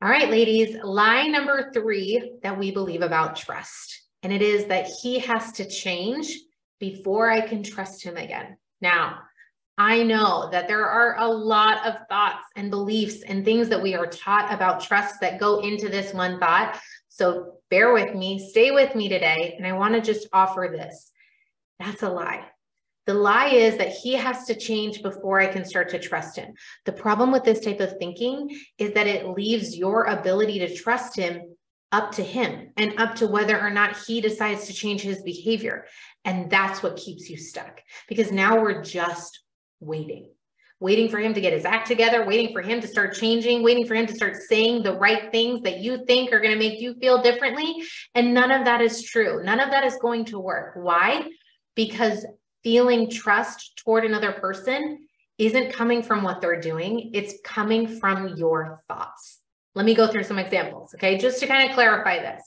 All right, ladies, lie number 3 that we believe about trust. And it is that he has to change before I can trust him again. Now, I know that there are a lot of thoughts and beliefs and things that we are taught about trust that go into this one thought. So bear with me, stay with me today. And I want to just offer this. That's a lie. The lie is that he has to change before I can start to trust him. The problem with this type of thinking is that it leaves your ability to trust him up to him and up to whether or not he decides to change his behavior. And that's what keeps you stuck, because now we're just waiting for him to get his act together, waiting for him to start changing, waiting for him to start saying the right things that you think are going to make you feel differently. And none of that is true. None of that is going to work. Why? Because feeling trust toward another person isn't coming from what they're doing. It's coming from your thoughts. Let me go through some examples, okay? Just to kind of clarify this.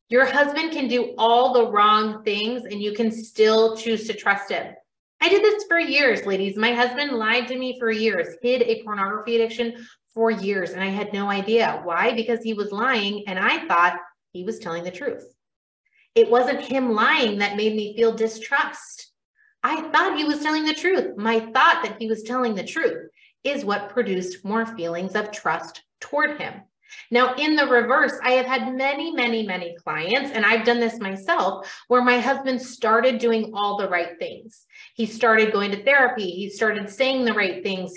Your husband can do all the wrong things and you can still choose to trust him. I did this for years, ladies. My husband lied to me for years, hid a pornography addiction for years, and I had no idea. Why? Because he was lying and I thought he was telling the truth. It wasn't him lying that made me feel distrust. I thought he was telling the truth. My thought that he was telling the truth is what produced more feelings of trust toward him. Now, in the reverse, I have had many clients, and I've done this myself, where my husband started doing all the right things. He started going to therapy. He started saying the right things.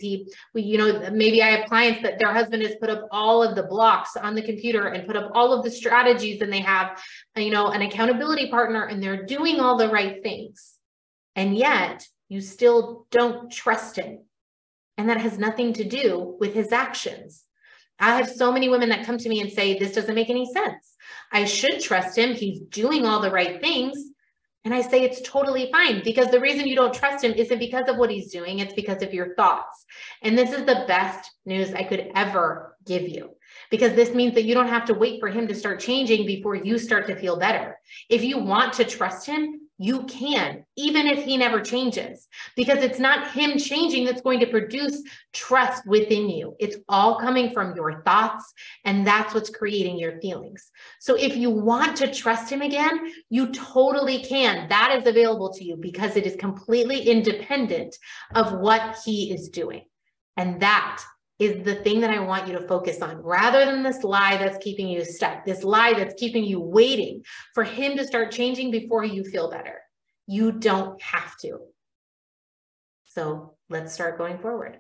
Maybe I have clients that their husband has put up all of the blocks on the computer and put up all of the strategies, and they have, an accountability partner, and they're doing all the right things. And yet you still don't trust him. And that has nothing to do with his actions. I have so many women that come to me and say, this doesn't make any sense. I should trust him. He's doing all the right things. And I say, it's totally fine, because the reason you don't trust him isn't because of what he's doing. It's because of your thoughts. And this is the best news I could ever give you, because this means that you don't have to wait for him to start changing before you start to feel better. If you want to trust him, you can, even if he never changes, because it's not him changing that's going to produce trust within you. It's all coming from your thoughts, and that's what's creating your feelings. So if you want to trust him again, you totally can. That is available to you because it is completely independent of what he is doing. And that is the thing that I want you to focus on, rather than this lie that's keeping you stuck, this lie that's keeping you waiting for him to start changing before you feel better. You don't have to. So let's start going forward.